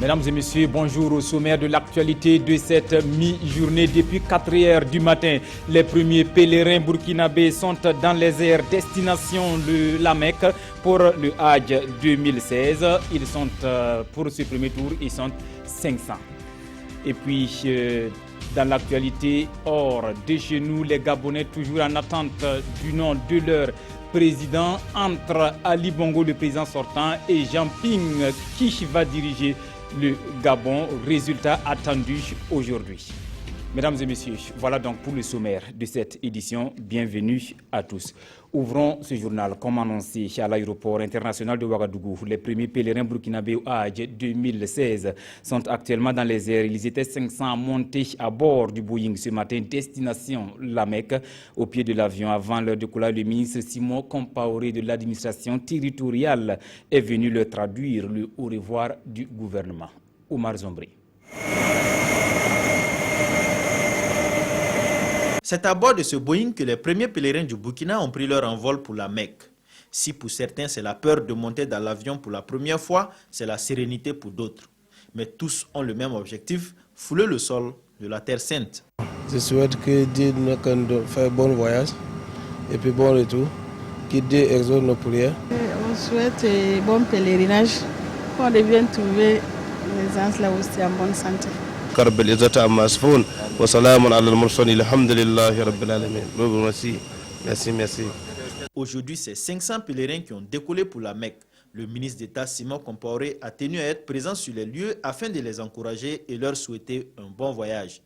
Mesdames et messieurs, bonjour au sommaire de l'actualité de cette mi-journée. Depuis 4 heures du matin, les premiers pèlerins burkinabés sont dans les airs destination de la Mecque pour le Hajj 2016. Ils sont, pour ce premier tour, ils sont 500. Et puis, dans l'actualité hors de chez nous, les Gabonais toujours en attente du nom de leur président entre Ali Bongo, le président sortant, et Jean Ping qui va diriger le Gabon. Résultat attendu aujourd'hui. Mesdames et messieurs, voilà donc pour le sommaire de cette édition. Bienvenue à tous. Ouvrons ce journal comme annoncé à l'aéroport international de Ouagadougou. Les premiers pèlerins burkinabés au Hajj 2016 sont actuellement dans les airs. Ils étaient 500 montés à bord du Boeing ce matin, destination la Mecque. Au pied de l'avion, avant leur décollage, le ministre Simon Compaoré de l'administration territoriale est venu leur traduire le au revoir du gouvernement. Omar Zombri. C'est à bord de ce Boeing que les premiers pèlerins du Burkina ont pris leur envol pour la Mecque. Si pour certains c'est la peur de monter dans l'avion pour la première fois, c'est la sérénité pour d'autres. Mais tous ont le même objectif, fouler le sol de la Terre Sainte. Je souhaite que Dieu nous fasse un bon voyage et puis bon retour, que Dieu exauce nos prières. On souhaite un bon pèlerinage, qu'on devienne trouver les gens là aussi en bonne santé. Merci. Aujourd'hui, c'est 500 pèlerins qui ont décollé pour la Mecque. Le ministre d'État Simon Compaoré a tenu à être présent sur les lieux afin de les encourager et leur souhaiter un bon voyage.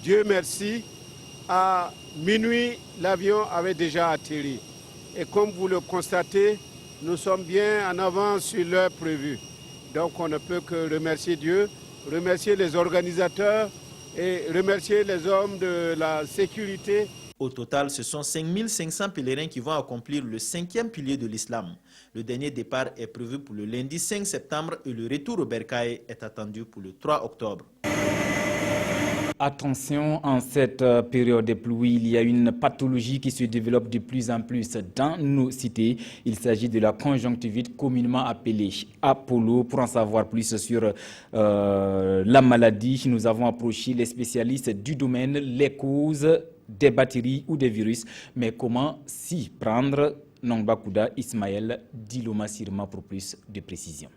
Dieu merci, à minuit, l'avion avait déjà atterri. Et comme vous le constatez, nous sommes bien en avance sur l'heure prévue. Donc on ne peut que remercier Dieu, remercier les organisateurs et remercier les hommes de la sécurité. Au total, ce sont 5500 pèlerins qui vont accomplir le 5e pilier de l'islam. Le dernier départ est prévu pour le lundi 5 septembre et le retour au Bercail est attendu pour le 3 octobre. Attention, en cette période de pluie, il y a une pathologie qui se développe de plus en plus dans nos cités. Il s'agit de la conjonctivite communément appelée Apollo. Pour en savoir plus sur la maladie, nous avons approché les spécialistes du domaine, les causes des bactéries ou des virus. Mais comment s'y prendre? Nongbakouda Ismaël Diloma Sirma pour plus de précision.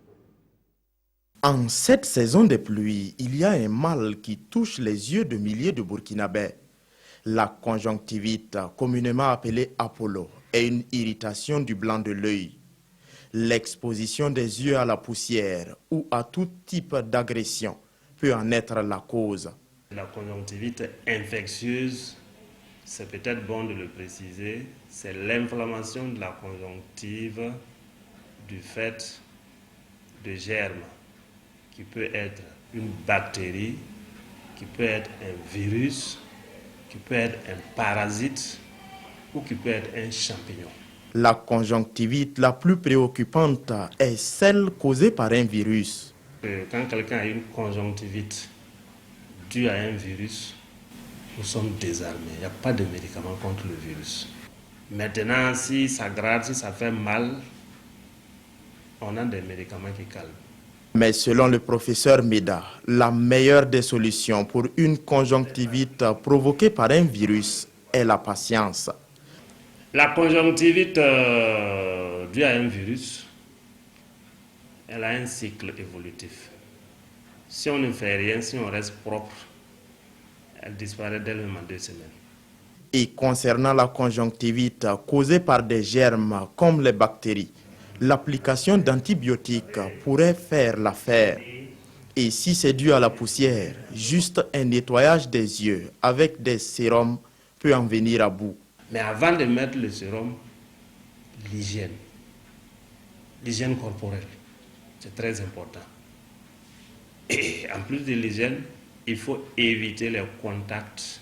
En cette saison de pluie, il y a un mal qui touche les yeux de milliers de Burkinabés. La conjonctivite, communément appelée Apollo, est une irritation du blanc de l'œil. L'exposition des yeux à la poussière ou à tout type d'agression peut en être la cause. La conjonctivite infectieuse, c'est peut-être bon de le préciser, c'est l'inflammation de la conjonctive du fait de germes, qui peut être une bactérie, qui peut être un virus, qui peut être un parasite ou qui peut être un champignon. La conjonctivite la plus préoccupante est celle causée par un virus. Quand quelqu'un a une conjonctivite due à un virus, nous sommes désarmés. Il n'y a pas de médicament contre le virus. Maintenant, si ça gratte, si ça fait mal, on a des médicaments qui calment. Mais selon le professeur Meda, la meilleure des solutions pour une conjonctivite provoquée par un virus est la patience. La conjonctivite due à un virus, elle a un cycle évolutif. Si on ne fait rien, si on reste propre, elle disparaît dès le moment de 2 semaines. Et concernant la conjonctivite causée par des germes comme les bactéries, l'application d'antibiotiques pourrait faire l'affaire. Et si c'est dû à la poussière, juste un nettoyage des yeux avec des sérums peut en venir à bout. Mais avant de mettre le sérum, l'hygiène corporelle, c'est très important. Et en plus de l'hygiène, il faut éviter les contacts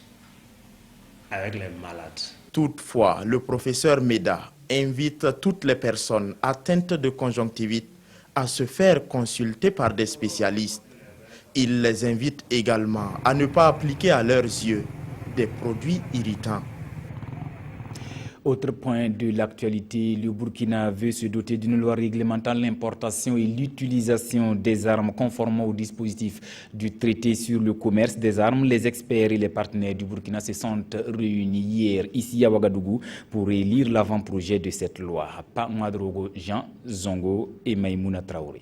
avec les malades. Toutefois, le professeur Meda invite toutes les personnes atteintes de conjonctivite à se faire consulter par des spécialistes. Il les invite également à ne pas appliquer à leurs yeux des produits irritants. Autre point de l'actualité, le Burkina veut se doter d'une loi réglementant l'importation et l'utilisation des armes conformément au dispositif du traité sur le commerce des armes. Les experts et les partenaires du Burkina se sont réunis hier ici à Ouagadougou pour élire l'avant-projet de cette loi. Pa Madrogo Jean Zongo et Maïmouna Traoré.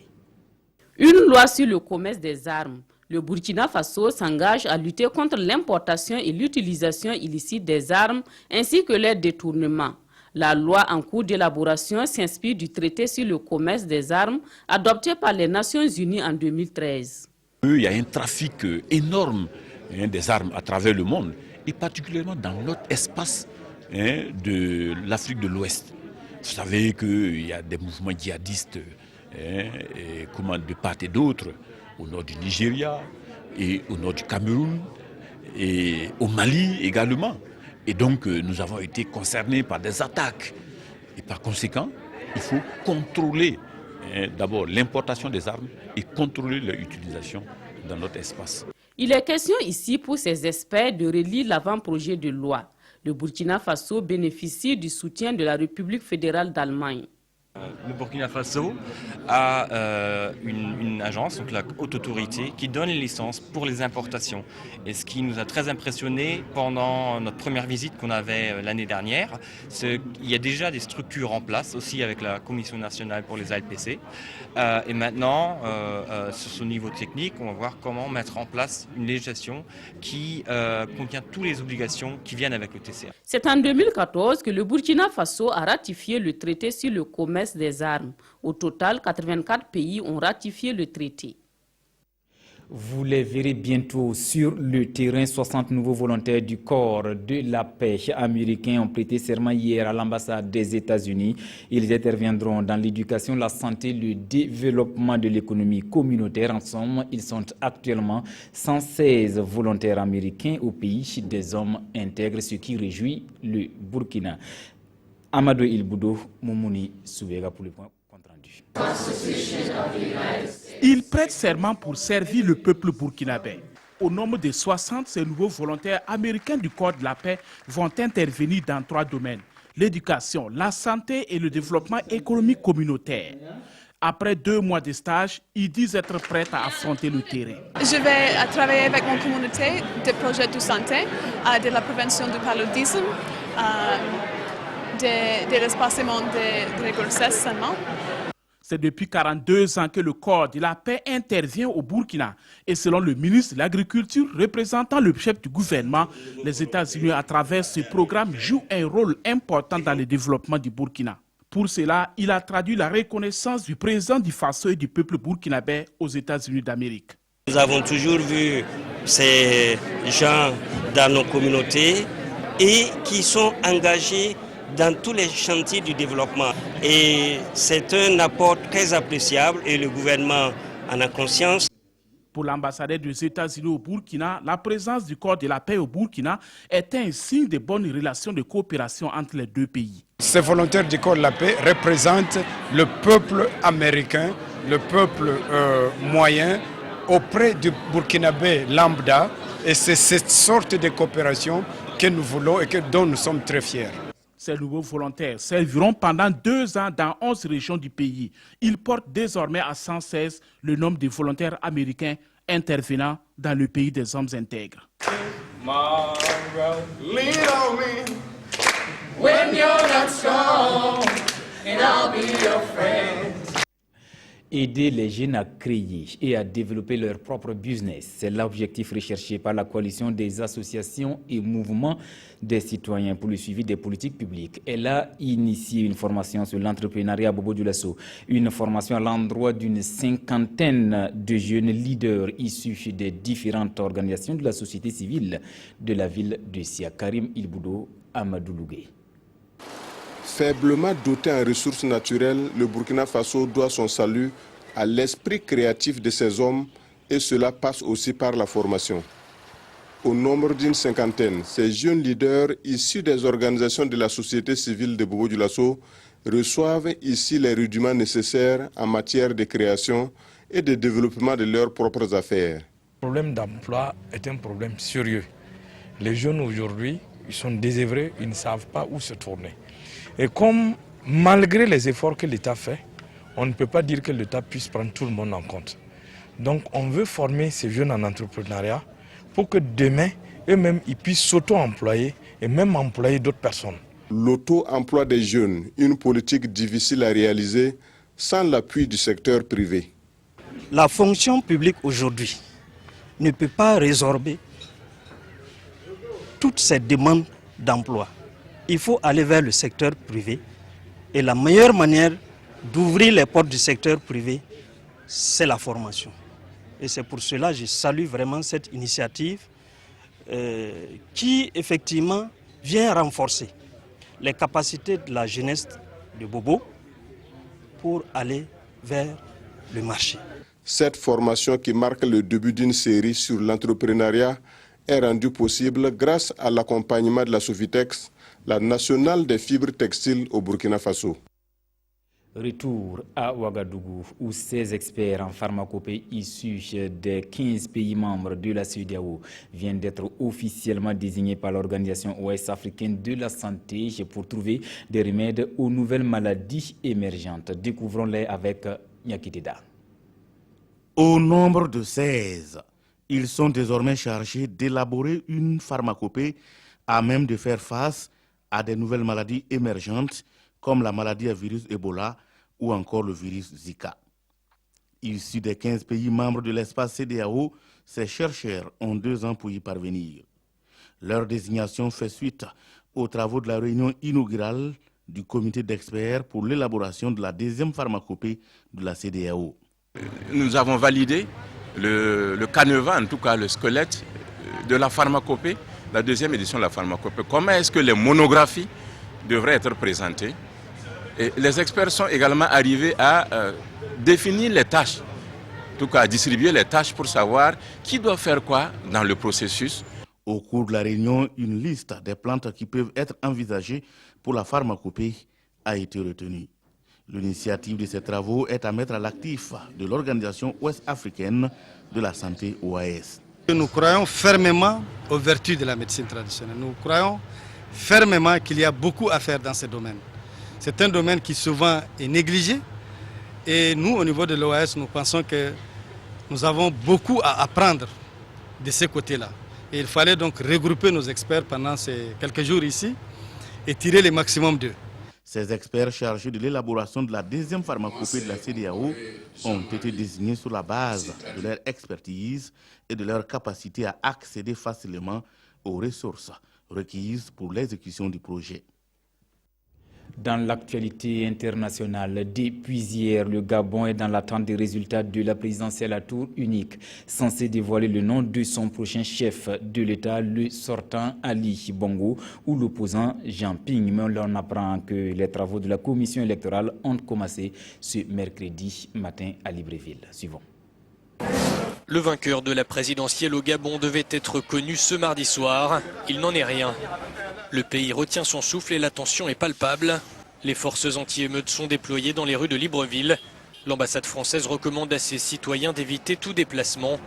Une loi sur le commerce des armes. Le Burkina Faso s'engage à lutter contre l'importation et l'utilisation illicite des armes ainsi que leur détournement. La loi en cours d'élaboration s'inspire du traité sur le commerce des armes adopté par les Nations Unies en 2013. Il y a un trafic énorme des armes à travers le monde et particulièrement dans notre espace de l'Afrique de l'Ouest. Vous savez qu'il y a des mouvements djihadistes de part et d'autre, au nord du Nigeria et au nord du Cameroun et au Mali également. Et donc nous avons été concernés par des attaques. Et par conséquent, il faut contrôler d'abord l'importation des armes et contrôler leur utilisation dans notre espace. Il est question ici pour ces experts de relire l'avant-projet de loi. Le Burkina Faso bénéficie du soutien de la République fédérale d'Allemagne. Le Burkina Faso a une agence, donc la Haute Autorité, qui donne les licences pour les importations. Et ce qui nous a très impressionné pendant notre première visite qu'on avait l'année dernière, c'est qu'il y a déjà des structures en place, aussi avec la Commission nationale pour les ALPC. Et maintenant, sur ce niveau technique, on va voir comment mettre en place une législation qui contient toutes les obligations qui viennent avec le TCA. C'est en 2014 que le Burkina Faso a ratifié le traité sur le commerce des armes. Au total, 84 pays ont ratifié le traité. Vous les verrez bientôt sur le terrain. 60 nouveaux volontaires du corps de la paix américain ont prêté serment hier à l'ambassade des États-Unis. Ils interviendront dans l'éducation, la santé, le développement de l'économie communautaire. En somme, ils sont actuellement 116 volontaires américains au pays des hommes intègres, ce qui réjouit le Burkina. Amadou Ilboudou, Moumouni Souvega pour le point compte rendu. Ils prêtent serment pour servir le peuple burkinabé. Au nombre de 60, ces nouveaux volontaires américains du corps de la paix vont intervenir dans 3 domaines: l'éducation, la santé et le développement économique communautaire. Après 2 mois de stage, ils disent être prêts à affronter le terrain. Je vais travailler avec mon communauté des projets de santé, de la prévention du paludisme, de l'espacement de grossesse seulement. C'est depuis 42 ans que le corps de la paix intervient au Burkina. Et selon le ministre de l'Agriculture, représentant le chef du gouvernement, les États-Unis, à travers ce programme, jouent un rôle important dans le développement du Burkina. Pour cela, il a traduit la reconnaissance du président du Faso et du peuple burkinabé aux États-Unis d'Amérique. Nous avons toujours vu ces gens dans nos communautés et qui sont engagés dans tous les chantiers du développement. Et c'est un apport très appréciable et le gouvernement en a conscience. Pour l'ambassadeur des États-Unis au Burkina, la présence du corps de la paix au Burkina est un signe de bonnes relations de coopération entre les 2 pays. Ces volontaires du corps de la paix représentent le peuple américain, le peuple moyen auprès du Burkinabé lambda. Et c'est cette sorte de coopération que nous voulons et dont nous sommes très fiers. Ces nouveaux volontaires serviront pendant 2 ans dans 11 régions du pays. Ils portent désormais à 116 le nombre de volontaires américains intervenant dans le pays des hommes intègres. Aider les jeunes à créer et à développer leur propre business. C'est l'objectif recherché par la coalition des associations et mouvements des citoyens pour le suivi des politiques publiques. Elle a initié une formation sur l'entrepreneuriat à Bobo Dioulasso, une formation à l'endroit d'une 50aine de jeunes leaders issus des différentes organisations de la société civile de la ville de Sia. Karim Ilboudou, Amadou Lougué. Faiblement doté en ressources naturelles, le Burkina Faso doit son salut à l'esprit créatif de ses hommes et cela passe aussi par la formation. Au nombre d'une 50aine, ces jeunes leaders issus des organisations de la société civile de Bobo Dioulasso reçoivent ici les rudiments nécessaires en matière de création et de développement de leurs propres affaires. Le problème d'emploi est un problème sérieux. Les jeunes aujourd'hui ils sont désœuvrés, ils ne savent pas où se tourner. Et comme malgré les efforts que l'État fait, on ne peut pas dire que l'État puisse prendre tout le monde en compte. Donc on veut former ces jeunes en entrepreneuriat pour que demain, eux-mêmes, ils puissent s'auto-employer et même employer d'autres personnes. L'auto-emploi des jeunes, une politique difficile à réaliser sans l'appui du secteur privé. La fonction publique aujourd'hui ne peut pas résorber toutes ces demandes d'emploi. Il faut aller vers le secteur privé et la meilleure manière d'ouvrir les portes du secteur privé, c'est la formation. Et c'est pour cela que je salue vraiment cette initiative qui effectivement vient renforcer les capacités de la jeunesse de Bobo pour aller vers le marché. Cette formation qui marque le début d'une série sur l'entrepreneuriat est rendue possible grâce à l'accompagnement de la Sofitex, la nationale des fibres textiles au Burkina Faso. Retour à Ouagadougou, où 16 experts en pharmacopée issus des 15 pays membres de la CEDEAO viennent d'être officiellement désignés par l'Organisation ouest-africaine de la santé pour trouver des remèdes aux nouvelles maladies émergentes. Découvrons-les avec Nyakiteda. Au nombre de 16, ils sont désormais chargés d'élaborer une pharmacopée à même de faire face à des nouvelles maladies émergentes comme la maladie à virus Ebola ou encore le virus Zika. Issus des 15 pays membres de l'espace CEDEAO, ces chercheurs ont 2 ans pour y parvenir. Leur désignation fait suite aux travaux de la réunion inaugurale du comité d'experts pour l'élaboration de la 2e pharmacopée de la CEDEAO. Nous avons validé le canevas, en tout cas le squelette de la pharmacopée, la 2e édition de la pharmacopée. Comment est-ce que les monographies devraient être présentées? Et les experts sont également arrivés à définir les tâches, en tout cas à distribuer les tâches pour savoir qui doit faire quoi dans le processus. Au cours de la réunion, une liste des plantes qui peuvent être envisagées pour la pharmacopée a été retenue. L'initiative de ces travaux est à mettre à l'actif de l'Organisation ouest-africaine de la santé OAS. Nous croyons fermement aux vertus de la médecine traditionnelle. Nous croyons fermement qu'il y a beaucoup à faire dans ce domaine. C'est un domaine qui souvent est négligé et nous, au niveau de l'OAS, nous pensons que nous avons beaucoup à apprendre de ce côté-là. Et il fallait donc regrouper nos experts pendant ces quelques jours ici et tirer le maximum d'eux. Ces experts chargés de l'élaboration de la 2e pharmacopée de la CEDEAO ont été désignés sur la base de leur expertise et de leur capacité à accéder facilement aux ressources requises pour l'exécution du projet. Dans l'actualité internationale, depuis hier, le Gabon est dans l'attente des résultats de la présidentielle à tour unique, censé dévoiler le nom de son prochain chef de l'État, le sortant Ali Bongo, ou l'opposant Jean Ping. Mais on apprend que les travaux de la commission électorale ont commencé ce mercredi matin à Libreville. Suivons. Le vainqueur de la présidentielle au Gabon devait être connu ce mardi soir. Il n'en est rien. Le pays retient son souffle et la tension est palpable. Les forces anti-émeutes sont déployées dans les rues de Libreville. L'ambassade française recommande à ses citoyens d'éviter tout déplacement.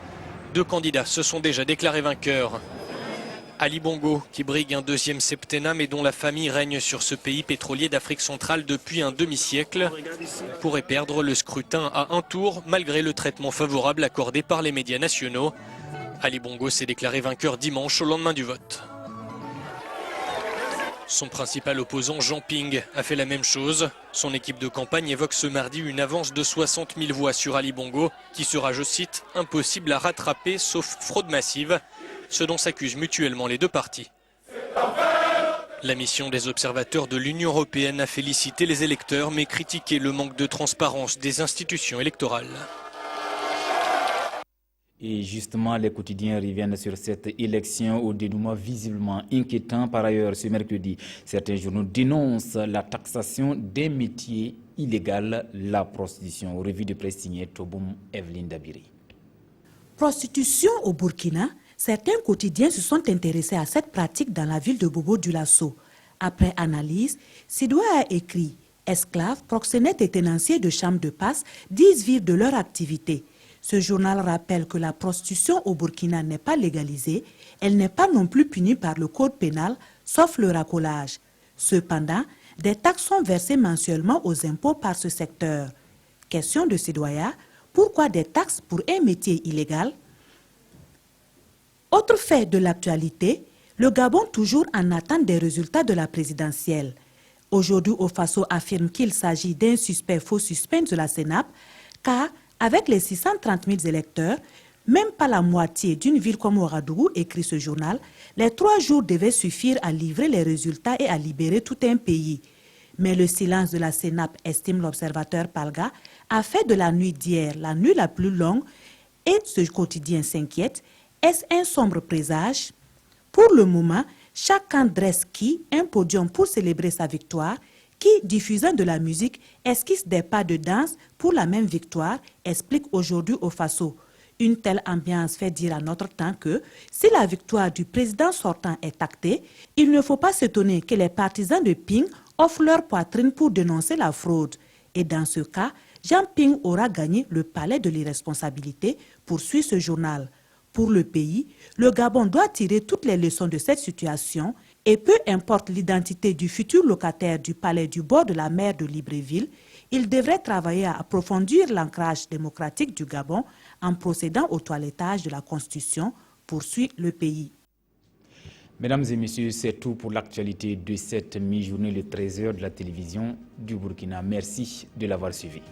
2 candidats se sont déjà déclarés vainqueurs. Ali Bongo, qui brigue un 2e septennat mais dont la famille règne sur ce pays pétrolier d'Afrique centrale depuis un demi-siècle, pourrait perdre le scrutin à un tour malgré le traitement favorable accordé par les médias nationaux. Ali Bongo s'est déclaré vainqueur dimanche au lendemain du vote. Son principal opposant, Jean Ping, a fait la même chose. Son équipe de campagne évoque ce mardi une avance de 60 000 voix sur Ali Bongo, qui sera, je cite, impossible à rattraper sauf fraude massive, ce dont s'accusent mutuellement les 2 partis. La mission des observateurs de l'Union européenne a félicité les électeurs, mais critiqué le manque de transparence des institutions électorales. Et justement, les quotidiens reviennent sur cette élection au dénouement visiblement inquiétant. Par ailleurs, ce mercredi, certains journaux dénoncent la taxation des métiers illégaux, la prostitution. Revue de presse signée Toboum Evelyne Dabiri. Prostitution au Burkina, certains quotidiens se sont intéressés à cette pratique dans la ville de Bobo-Dioulasso. Après analyse, Sidoua a écrit « Esclaves, proxénètes et tenanciers de chambres de passe disent vivre de leur activité ». Ce journal rappelle que la prostitution au Burkina n'est pas légalisée, elle n'est pas non plus punie par le code pénal, sauf le racolage. Cependant, des taxes sont versées mensuellement aux impôts par ce secteur. Question de citoyen, pourquoi des taxes pour un métier illégal? Autre fait de l'actualité, le Gabon toujours en attente des résultats de la présidentielle. Aujourd'hui, OFASO affirme qu'il s'agit d'un suspect faux suspense de la CENAP, car avec les 630 000 électeurs, même pas la moitié d'une ville comme Ouagadougou, écrit ce journal, les 3 jours devaient suffire à livrer les résultats et à libérer tout un pays. Mais le silence de la CENAP, estime l'observateur Palga, a fait de la nuit d'hier la nuit la plus longue et ce quotidien s'inquiète. Est-ce un sombre présage? Pour le moment, chacun dresse un podium pour célébrer sa victoire, qui, diffusant de la musique, esquisse des pas de danse pour la même victoire, explique aujourd'hui OFASO. Une telle ambiance fait dire à notre temps que, si la victoire du président sortant est actée, il ne faut pas s'étonner que les partisans de Ping offrent leur poitrine pour dénoncer la fraude. Et dans ce cas, Jean Ping aura gagné le palais de l'irresponsabilité, poursuit ce journal. Pour le pays, le Gabon doit tirer toutes les leçons de cette situation et peu importe l'identité du futur locataire du palais du bord de la mer de Libreville, il devrait travailler à approfondir l'ancrage démocratique du Gabon en procédant au toilettage de la Constitution, poursuit le pays. Mesdames et messieurs, c'est tout pour l'actualité de cette mi-journée, le 13h de la télévision du Burkina. Merci de l'avoir suivi.